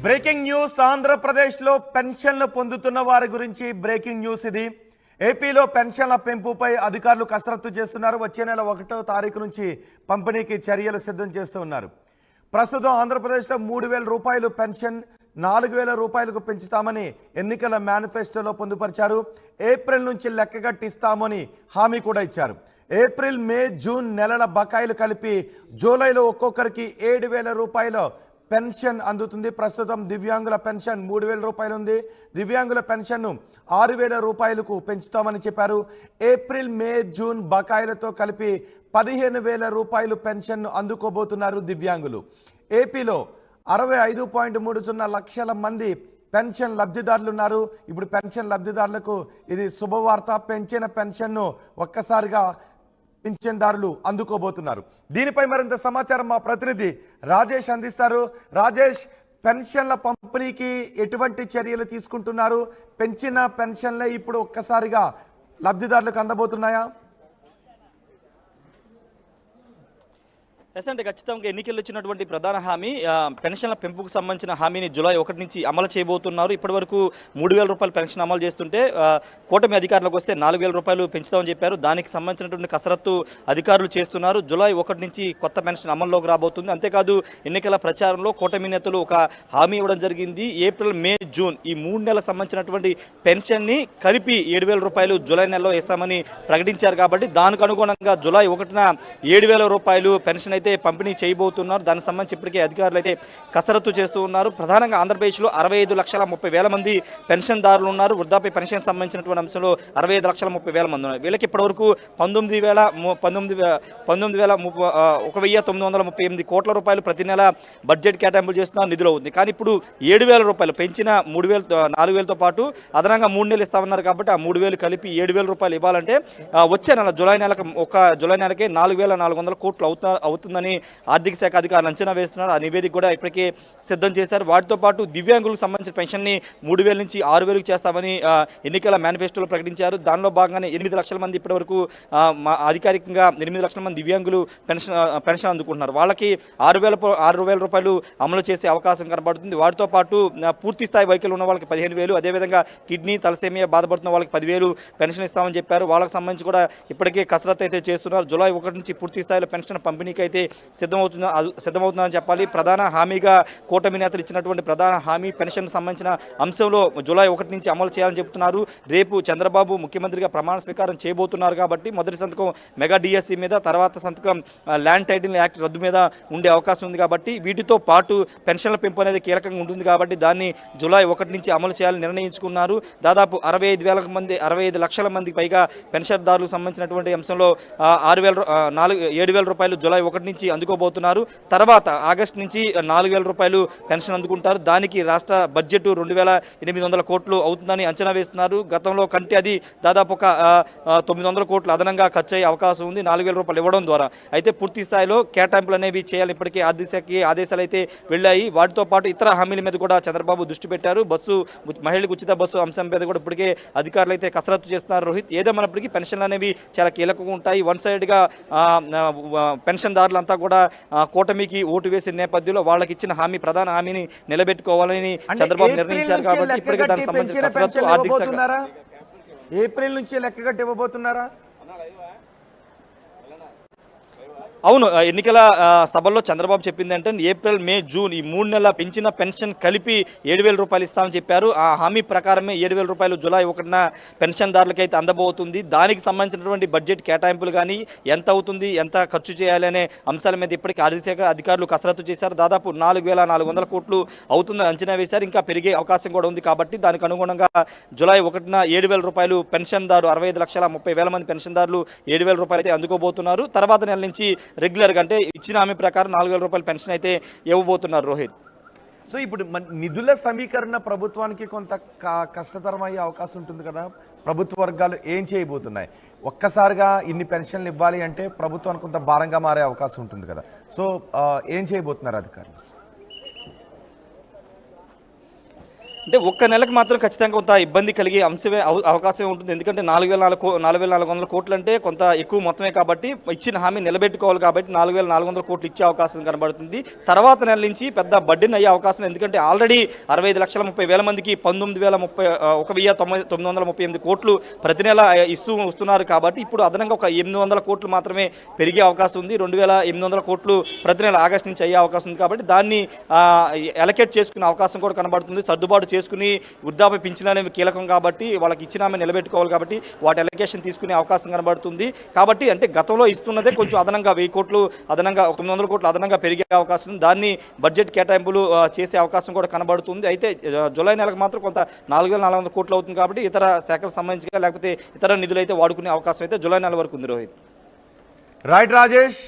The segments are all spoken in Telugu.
బ్రేకింగ్ న్యూస్ ఆంధ్రప్రదేశ్లో పెన్షన్లు పొందుతున్న వారి గురించి బ్రేకింగ్ న్యూస్ ఇది. ఏపీలో పెన్షన్ల పెంపుపై అధికారులు కసరత్తు చేస్తున్నారు. వచ్చే నెల 1వ తారీఖు నుంచి పంపిణీకి చర్యలు సిద్ధం చేస్తున్నారు. ప్రస్తుతం ఆంధ్రప్రదేశ్లో 3,000 రూపాయలు పెన్షన్ 4,000 రూపాయలకు పెంచుతామని ఎన్నికల మేనిఫెస్టోలో పొందుపరిచారు. ఏప్రిల్ నుంచి లెక్కగట్టిస్తామని హామీ కూడా ఇచ్చారు. ఏప్రిల్, మే, జూన్ నెలల బకాయిలు కలిపి జూలైలో ఒక్కొక్కరికి 7,000 రూపాయలు పెన్షన్ అందుతుంది. ప్రస్తుతం దివ్యాంగుల పెన్షన్ 3,000 రూపాయలు ఉంది. దివ్యాంగుల పెన్షన్ను 6,000 రూపాయలకు పెంచుతామని చెప్పారు. ఏప్రిల్, మే, జూన్ బకాయిలతో కలిపి 15,000 రూపాయలు పెన్షన్ను అందుకోబోతున్నారు దివ్యాంగులు. ఏపీలో 65.30 లక్షల మంది పెన్షన్ లబ్ధిదారులు ఉన్నారు. ఇప్పుడు పెన్షన్ లబ్ధిదారులకు ఇది శుభవార్త. పెంచిన పెన్షన్ను ఒక్కసారిగా పింఛన్దారులు అందుకోబోతున్నారు. దీనిపై మరింత సమాచారం మా ప్రతినిధి రాజేష్ అందిస్తారు. రాజేష్, పెన్షన్ల పంపిణీకి ఎటువంటి చర్యలు తీసుకుంటున్నారు? పెంచిన పెన్షన్లే ఇప్పుడు ఒక్కసారిగా లబ్ధిదారులకు అందబోతున్నాయా? ఎస్ అంటే ఖచ్చితంగా ఎన్నికల్లో వచ్చినటువంటి ప్రధాన హామీ పెన్షన్ల పెంపుకు సంబంధించిన హామీని జూలై 1 నుంచి అమలు చేయబోతున్నారు. ఇప్పటి వరకు 3,000 రూపాయలు పెన్షన్ అమలు చేస్తుంటే కూటమి అధికారులకు వస్తే 4,000 రూపాయలు పెంచుతామని చెప్పారు. దానికి సంబంధించినటువంటి కసరత్తు అధికారులు చేస్తున్నారు. జూలై 1 నుంచి కొత్త పెన్షన్ అమల్లోకి రాబోతుంది. అంతేకాదు ఎన్నికల ప్రచారంలో కూటమి నేతలు ఒక హామీ ఇవ్వడం జరిగింది. ఏప్రిల్, మే, జూన్ ఈ 3 నెలలకు సంబంధించినటువంటి పెన్షన్ని కలిపి 7,000 రూపాయలు జూలై నెలలో వేస్తామని ప్రకటించారు. కాబట్టి దానికి అనుగుణంగా జూలై 1న 7,000 రూపాయలు పెన్షన్ అయితే పంపిణీ చేయబోతున్నారు. దానికి సంబంధించి ఇప్పటికే అధికారులు అయితే కసరత్తు చేస్తూ ఉన్నారు. ప్రధానంగా ఆంధ్రప్రదేశ్లో 65,30,000 మంది పెన్షన్దారులు ఉన్నారు. వృద్ధాప్య పెన్షన్ సంబంధించినటువంటి అంశంలో 65,30,000 మంది ఉన్నారు. వీళ్ళకి ఇప్పటివరకు 19,938 కోట్ల రూపాయలు ప్రతి నెల బడ్జెట్ కేటాయింపులు చేస్తున్నారు, నిధులు అవుతుంది. కానీ ఇప్పుడు 7,000 రూపాయలు పెంచిన 4,000తో పాటు అదనంగా 3 నెలలు ఇస్తామన్నారు. కాబట్టి ఆ 3,000 కలిపి 7,000 రూపాయలు ఇవ్వాలంటే వచ్చే నెల జూలై నెలకే 4,400 కోట్లు అవుతుందని ఆర్థిక శాఖ అధికారులు అంచనా వేస్తున్నారు. ఆ నివేదిక కూడా ఇప్పటికే సిద్ధం చేశారు. వాటితో పాటు దివ్యాంగులకు సంబంధించిన పెన్షన్ని 3,000 నుంచి 6,000కి చేస్తామని ఎన్నికల మేనిఫెస్టోలో ప్రకటించారు. దానిలో భాగంగానే 8 లక్షల మంది ఇప్పటివరకు అధికారికంగా 8 లక్షల మంది దివ్యాంగులు పెన్షన్ అందుకుంటున్నారు. వాళ్ళకి 6,000 రూపాయలు అమలు చేసే అవకాశం కనబడుతుంది. వాటితో పాటు పూర్తి స్థాయి వైకల్యం ఉన్న వాళ్ళకి 15,000, అదేవిధంగా కిడ్నీ, తలసేమియా బాధపడుతున్న వాళ్ళకి 10,000 పెన్షన్ ఇస్తామని చెప్పారు. వాళ్ళకి సంబంధించి కూడా ఇప్పటికే కసరత్తు అయితే చేస్తున్నారు. జూలై 1 నుంచి పూర్తి స్థాయిలో పెన్షన్ పంపిణీకి అయితే సిద్ధమవుతుందని చెప్పాలి. ప్రధాన హామీగా కూటమి నేతలు ఇచ్చినటువంటి ప్రధాన హామీ పెన్షన్ సంబంధించిన అంశంలో జూలై 1 నుంచి అమలు చేయాలని చెబుతున్నారు. రేపు చంద్రబాబు ముఖ్యమంత్రిగా ప్రమాణ స్వీకారం చేయబోతున్నారు. కాబట్టి మొదటి సంతకం మెగా డిఎస్సి మీద, తర్వాత సంతకం ల్యాండ్ టైటిల్ యాక్ట్ రద్దు మీద ఉండే అవకాశం ఉంది. కాబట్టి వీటితో పాటు పెన్షన్ల పెంపు అనేది కీలకంగా ఉంటుంది. కాబట్టి దాన్ని జూలై 1 నుంచి అమలు చేయాలని నిర్ణయించుకున్నారు. దాదాపు 65 లక్షల మందికి పైగా పెన్షన్దారులకు సంబంధించినటువంటి అంశంలో 7,000 రూపాయలు జూలై 1 నుంచి అందుకోబోతున్నారు. తర్వాత ఆగస్టు నుంచి 4,000 రూపాయలు పెన్షన్ అందుకుంటారు. దానికి రాష్ట్ర బడ్జెట్ 2,800 కోట్లు అవుతుందని అంచనా వేస్తున్నారు. గతంలో కంటే అది దాదాపు ఒక 900 కోట్లు అదనంగా ఖర్చు అయ్యే అవకాశం ఉంది 4,000 రూపాయలు ఇవ్వడం ద్వారా. అయితే పూర్తి స్థాయిలో కేటాయింపులు అనేవి చేయాలి. ఇప్పటికీ ఆర్థిక శాఖకి ఆదేశాలు అయితే వెళ్ళాయి. వాటితో పాటు ఇతర హామీల మీద కూడా చంద్రబాబు దృష్టి పెట్టారు. మహిళలకు ఉచిత బస్సు అంశం మీద కూడా ఇప్పటికే అధికారులు అయితే కసరత్తు చేస్తున్నారు. రోహిత్, ఏదేమన్నప్పటికీ పెన్షన్లు అనేవి చాలా కీలకంగా ఉంటాయి. వన్ సైడ్గా పెన్షన్దారులంతా కూడా కూటమికి ఓటు వేసిన నేపథ్యంలో వాళ్ళకి ఇచ్చిన ప్రధాన హామీని నిలబెట్టుకోవాలని చంద్రబాబు నిర్ణయించారు. కాబట్టి ఇప్పటికే దానికి సంబంధించిన కసరత్తు ఆర్థిక శాఖ ఏప్రిల్ నుంచి లెక్కగట్టి ఇవ్వబోతున్నారా? అవును, ఎన్నికల సభల్లో చంద్రబాబు చెప్పింది అంటే ఏప్రిల్, మే, జూన్ ఈ 3 నెలల పెంచిన పెన్షన్ కలిపి 7,000 రూపాయలు ఇస్తామని చెప్పారు. ఆ హామీ ప్రకారమే 7,000 రూపాయలు జూలై 1న పెన్షన్దారులకు అయితే అందబోతుంది. దానికి సంబంధించినటువంటి బడ్జెట్ కేటాయింపులు కానీ ఎంత అవుతుంది, ఎంత ఖర్చు చేయాలి అనే అంశాల మీద ఇప్పటికీ ఆర్థిక శాఖ అధికారులు కసరత్తు చేశారు. దాదాపు 4,400 కోట్లు అవుతుందని అంచనా వేశారు. ఇంకా పెరిగే అవకాశం కూడా ఉంది. కాబట్టి దానికి అనుగుణంగా జూలై 1న 7,000 రూపాయలు పెన్షన్దారు 65,30,000 మంది పెన్షన్దారులు 7,000 రూపాయలు అయితే అందుకోబోతున్నారు. తర్వాత నెల నుంచి రెగ్యులర్గా అంటే ఇచ్చిన హామీ ప్రకారం 4,000 రూపాయల పెన్షన్ అయితే ఇవ్వబోతున్నారు. రోహిత్, సో ఇప్పుడు నిధుల సమీకరణ ప్రభుత్వానికి కొంత కష్టతరం అయ్యే అవకాశం ఉంటుంది కదా. ప్రభుత్వ వర్గాలు ఏం చేయబోతున్నాయి? ఒక్కసారిగా ఇన్ని పెన్షన్లు ఇవ్వాలి అంటే ప్రభుత్వానికి కొంత భారంగా మారే అవకాశం ఉంటుంది కదా. సో ఏం చేయబోతున్నారు అధికారులు? అంటే ఒక్క నెలకు మాత్రం ఖచ్చితంగా కొంత ఇబ్బంది కలిగే అవకాశమే ఉంటుంది. ఎందుకంటే 4,400 కోట్లు అంటే కొంత ఎక్కువ మొత్తమే కాబట్టి ఇచ్చిన హామీ నిలబెట్టుకోవాలి కాబట్టి 4,400 కోట్లు ఇచ్చే అవకాశం కనబడుతుంది. తర్వాత నెల నుంచి పెద్ద బడ్డెన్ అయ్యే అవకాశం, ఎందుకంటే ఆల్రెడీ 65,30,000 మందికి 19,938 కోట్లు ప్రతి నెల వస్తున్నారు కాబట్టి ఇప్పుడు అదనంగా ఒక 800 కోట్లు మాత్రమే పెరిగే అవకాశం ఉంది. 2,800 కోట్లు ప్రతి నెల ఆగస్టు నుంచి అయ్యే అవకాశం ఉంది కాబట్టి దాన్ని అలొకేట్ చేసుకునే అవకాశం కూడా కనబడుతుంది. సర్దుబాటు చేసుకుని వృద్ధాప్య పింఛన్ అనేవి కీలకం కాబట్టి వాళ్ళకి ఇచ్చిన ఆమె నిలబెట్టుకోవాలి కాబట్టి వాటి అలొకేషన్ తీసుకునే అవకాశం కనబడుతుంది. కాబట్టి అంటే గతంలో ఇస్తున్నదే కొంచెం అదనంగా 1000 కోట్లు అదనంగా 900 కోట్లు అదనంగా పెరిగే అవకాశం ఉంది. దాన్ని బడ్జెట్ కేటాయింపులు చేసే అవకాశం కూడా కనబడుతుంది. అయితే జూలై నెలకు మాత్రం కొంత 4,400 కోట్లు అవుతుంది కాబట్టి ఇతర శాఖలకు సంబంధించి లేకపోతే ఇతర నిధులు అయితే వాడుకునే అవకాశం అయితే జూలై నెల వరకు ఉంది. రోహిత్. రైట్ రాజేష్,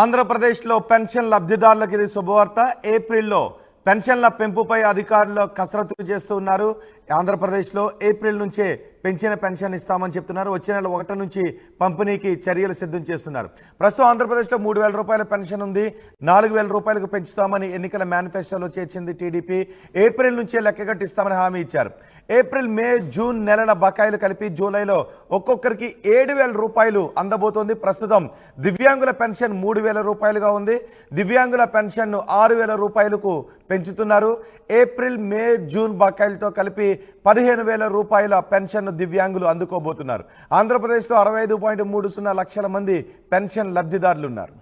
ఆంధ్రప్రదేశ్లో పెన్షన్ లబ్ధిదారులకు ఇది శుభవార్త. ఏప్రిల్లో పెన్షన్ల పెంపుపై అధికారులు కసరత్తు చేస్తూ ఉన్నారు. ఆంధ్రప్రదేశ్లో ఏప్రిల్ నుంచే పెంచిన పెన్షన్ ఇస్తామని చెప్తున్నారు. వచ్చే నెల 1 నుంచి పంపిణీకి చర్యలు సిద్ధం చేస్తున్నారు. ప్రస్తుతం ఆంధ్రప్రదేశ్లో 3,000 రూపాయల పెన్షన్ ఉంది. 4,000 రూపాయలకు పెంచుతామని ఎన్నికల మేనిఫెస్టోలో చేర్చింది టీడీపీ. ఏప్రిల్ నుంచే లెక్కగట్టిస్తామని హామీ ఇచ్చారు. ఏప్రిల్, మే, జూన్ నెలల బకాయిలు కలిపి జూలైలో ఒక్కొక్కరికి 7,000 రూపాయలు అందబోతోంది. ప్రస్తుతం దివ్యాంగుల పెన్షన్ 3,000 రూపాయలుగా ఉంది. దివ్యాంగుల పెన్షన్ను 6,000 రూపాయలకు పెంచుతున్నారు. ఏప్రిల్, మే, జూన్ బకాయిలతో కలిపి 15,000 రూపాయల పెన్షన్ను దివ్యాంగులు అందుకోబోతున్నారు. ఆంధ్రప్రదేశ్లో 65.30 లక్షల మంది పెన్షన్ లబ్ధిదారులు ఉన్నారు.